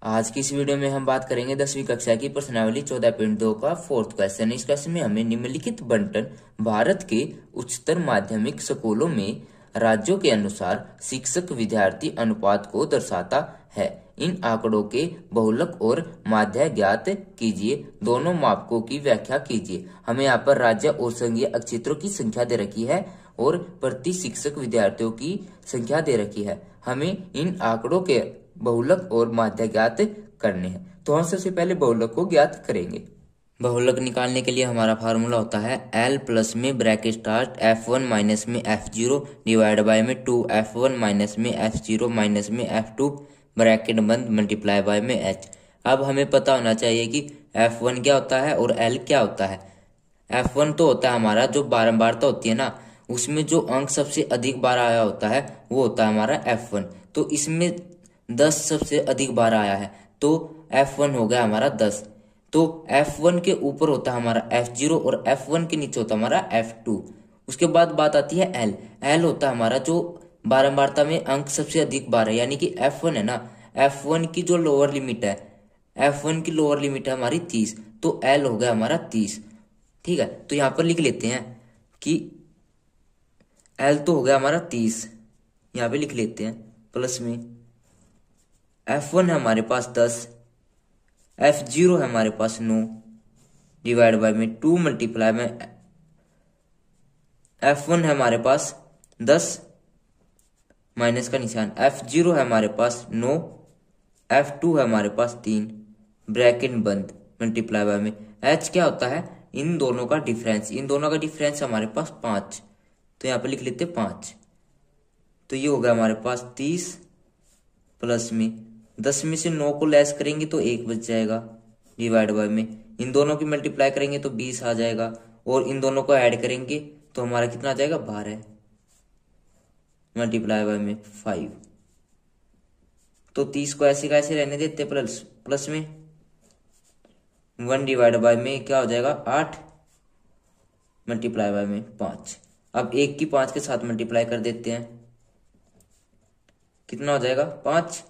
आज की इस वीडियो में हम बात करेंगे 10वीं कक्षा की प्रश्नावली 14.2 का फोर्थ क्वेश्चन। इस क्वेश्चन में हमें निम्नलिखित बंटन भारत के उच्चतर माध्यमिक स्कूलों में राज्यों के अनुसार शिक्षक विद्यार्थी अनुपात को दर्शाता है। इन आंकड़ों के बहुलक और माध्य ज्ञात कीजिए। दोनों मापकों की व्याख्या कीजिए। हमें यहाँ पर राज्य और संघीय क्षेत्रों की संख्या दे रखी है और प्रति शिक्षक विद्यार्थियों की संख्या दे रखी है। हमें इन आंकड़ों के बहुलक और माध्य ज्ञात करने हैं। तो हम सबसे पहले बहुलक को ज्ञात करेंगे। बहुलक निकालने के लिए हमारा फार्मूला होता है L प्लस में ब्रैकेट स्टार्ट F1 माइनस में F0 डिवाइड बाय में 2F1 माइनस में F0 माइनस में F2 ब्रैकेट बंद मल्टीप्लाई बाय में H। अब हमें पता होना चाहिए कि F1 क्या होता है और L क्या होता है। F1 तो होता है हमारा जो बारंबारता होती है ना, उसमें जो अंक सबसे अधिक बार आया होता है वो होता है हमारा F1। तो इसमें 10 सबसे अधिक बार आया है तो F1 हो गया हमारा 10। तो F1 के ऊपर होता है हमारा F0 और F1 के नीचे होता है हमारा F2। उसके बाद बात आती है L। L होता है हमारा जो बारंबारता में अंक सबसे अधिक बार है, यानी कि F1 है ना, F1 की जो लोअर लिमिट है, F1 की लोअर लिमिट है हमारी 30, तो L हो गया हमारा 30। ठीक है, तो यहाँ पर लिख लेते हैं कि L तो हो गया हमारा 30, यहाँ पे लिख लेते हैं प्लस में F1 है हमारे पास 10, F0 है हमारे पास 9 डिवाइड बाय में 2 मल्टीप्लाई में F1 है हमारे पास 10 माइनस का निशान, F0 है हमारे पास 9, F2 है हमारे पास 3 ब्रैकेट बंद मल्टीप्लाई बाय में H क्या होता है, इन दोनों का डिफरेंस। इन दोनों का डिफरेंस हमारे पास 5, तो यहाँ पे लिख लेते 5। तो ये हो गया हमारे पास 30 प्लस में 10 में से 9 को लेस करेंगे तो 1 बच जाएगा डिवाइड बाय में इन दोनों की मल्टीप्लाई करेंगे तो 20 आ जाएगा और इन दोनों को ऐड करेंगे तो हमारा कितना आ जाएगा 12 मल्टीप्लाई बाय में 5। तो 30 को ऐसे का ऐसे रहने देते प्लस में 1 डिवाइड बाय में क्या हो जाएगा 8 मल्टीप्लाई बाय में 5। अब 1 की 5 के साथ मल्टीप्लाई कर देते हैं, कितना हो जाएगा 5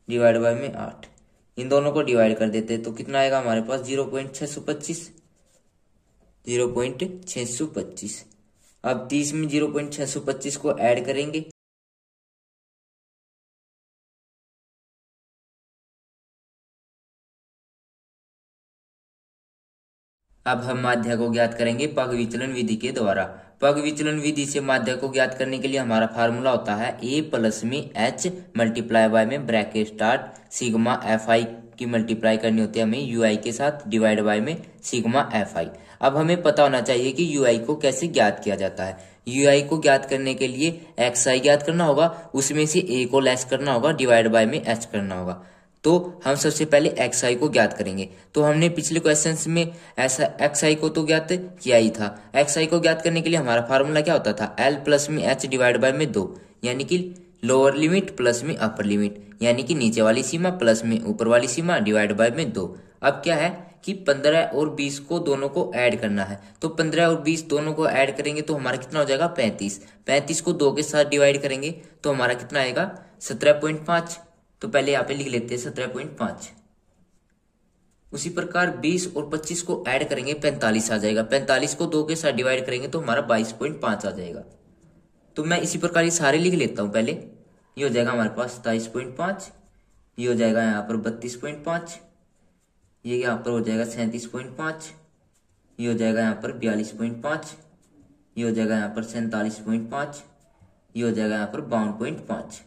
डिवाइड बाय में 8। इन दोनों को डिवाइड कर देते हैं तो कितना आएगा हमारे पास 0.625। अब 30 में 0.625 को ऐड करेंगे अब हम माध्य को ज्ञात करेंगे पग विचलन विधि के द्वारा। पग विचलन विधि से माध्य को ज्ञात करने के लिए हमारा फार्मूला होता है A प्लस में H मल्टीप्लाई बाय में ब्रैकेट स्टार्ट सिग्मा Fi की मल्टीप्लाई करनी होती है हमें UI के साथ डिवाइड बाय में सिग्मा Fi। अब हमें पता होना चाहिए कि UI को कैसे ज्ञात किया जाता है। UI को ज्ञात करने के लिए XI ज्ञात करना होगा, उसमें से A को लेस करना होगा डिवाइड बाय में H करना होगा। तो हम सबसे पहले XI को ज्ञात करेंगे। तो हमने पिछले क्वेश्चंस में ऐसा XI को तो ज्ञात किया ही था। XI को ज्ञात करने के लिए हमारा फार्मूला क्या होता था L प्लस में H डिवाइड बाय में 2, यानी कि लोअर लिमिट प्लस में अपर लिमिट, यानी कि नीचे वाली सीमा प्लस में ऊपर वाली सीमा डिवाइड बाय में 2। अब क्या है कि 15 और 20 को दोनों को ऐड करना है, तो 15 और 20 दोनों को ऐड करेंगे तो हमारा कितना हो जाएगा 35। 35 को 2 के साथ डिवाइड करेंगे तो हमारा कितना आएगा 17.5। तो पहले यहाँ पे लिख लेते हैं 17.5। उसी प्रकार 20 और 25 को ऐड करेंगे 45 आ जाएगा। 45 को 2 के साथ डिवाइड करेंगे तो हमारा 22.5 आ जाएगा। तो मैं इसी प्रकार ये सारे लिख लेता हूं। पहले ये हो जाएगा हमारे पास 27.5, ये हो जाएगा यहाँ पर 32.5, ये यहाँ पर हो जाएगा 37.5, ये हो जाएगा यहाँ पर 42.5, ये हो जाएगा यहाँ पर 47.5, ये हो जाएगा यहाँ पर 52.5।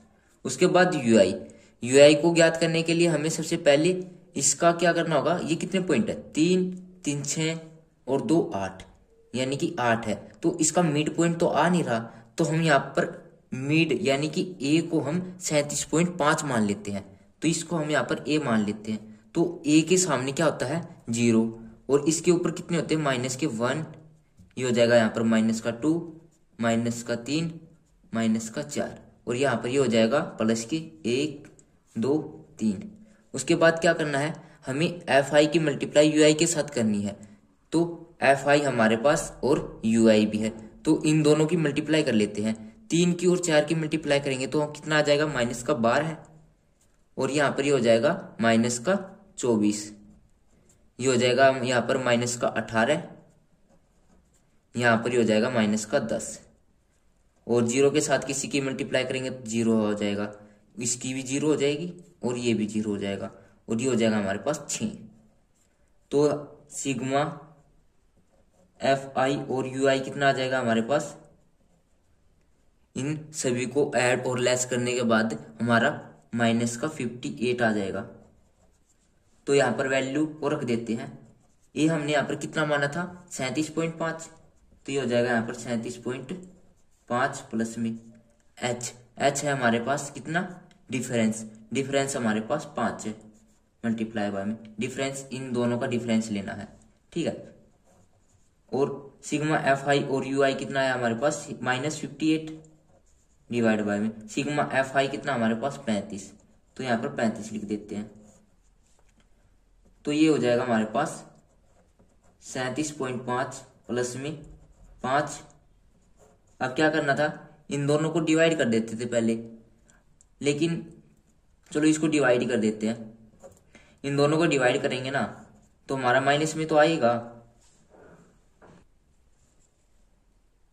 उसके बाद UI को ज्ञात करने के लिए हमें सबसे पहले इसका क्या करना होगा, ये कितने पॉइंट है 3, 3, 6 और 2 8, यानी कि 8 है। तो इसका मिड पॉइंट तो आ नहीं रहा, तो हम यहाँ पर मिड यानी कि A को हम 37.5 मान लेते हैं। तो इसको हम यहाँ पर A मान लेते हैं। तो A के सामने क्या होता है 0 और इसके ऊपर कितने होते हैं माइनस के 1, ये हो जाएगा यहाँ पर माइनस का 2, माइनस का 3, माइनस का 4 और यहाँ पर ये हो जाएगा प्लस के 1, 2, 3। उसके बाद क्या करना है, हमें Fi की मल्टीप्लाई UI के साथ करनी है। तो Fi हमारे पास और UI भी है, तो इन दोनों की मल्टीप्लाई कर लेते हैं। 3 की और 4 की मल्टीप्लाई करेंगे तो कितना आ जाएगा माइनस का 12 है और यहाँ पर ये हो जाएगा माइनस का 24, ये हो जाएगा यहाँ पर माइनस का 18, यहाँ पर ये हो जाएगा माइनस का 10, और जीरो के साथ किसी की मल्टीप्लाई करेंगे तो जीरो हो जाएगा, इसकी भी जीरो हो जाएगी और ये भी जीरो हो जाएगा, और ये हो जाएगा हमारे पास 6। तो सिग्मा एफ आई और यू आई कितना आ जाएगा हमारे पास, इन सभी को ऐड और लेस करने के बाद हमारा माइनस का 58 आ जाएगा। तो यहाँ पर वैल्यू को रख देते हैं। ये हमने यहाँ पर कितना माना था 37.5, तो ये हो जाएगा यहाँ पर 37.5 प्लस में एच, एच है हमारे पास कितना डिफरेंस, डिफरेंस हमारे पास 5 है, मल्टीप्लाई बाय में डिफरेंस, इन दोनों का डिफरेंस लेना है, ठीक है। और सिग्मा एफ आई और यू आई कितना है हमारे पास -58 डिवाइड बाय में सिग्मा एफ आई कितना हमारे पास 35, तो यहाँ पर 35 लिख देते हैं। तो ये हो जाएगा हमारे पास 37.5 प्लस में 5। अब क्या करना था, इन दोनों को डिवाइड कर देते थे पहले, लेकिन चलो इसको डिवाइड ही कर देते हैं। इन दोनों को डिवाइड करेंगे ना तो हमारा माइनस में तो आएगा,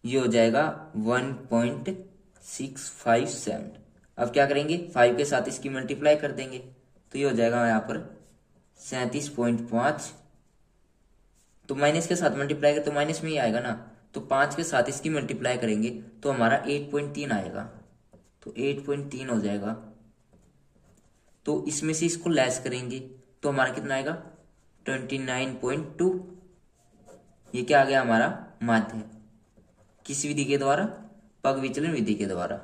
ये हो जाएगा 1.657। अब क्या करेंगे, 5 के साथ इसकी मल्टीप्लाई कर देंगे, तो ये हो जाएगा यहाँ पर 37.5, तो माइनस के साथ मल्टीप्लाई करें तो माइनस में ही आएगा ना, तो 5 के साथ इसकी मल्टीप्लाई करेंगे तो हमारा 8.3 आएगा, तो 8.3 हो जाएगा। तो इसमें से इसको लेस करेंगे तो हमारा कितना आएगा 29.2। ये क्या आ गया हमारा माध्य, किस विधि के द्वारा, पग विचलन विधि के द्वारा।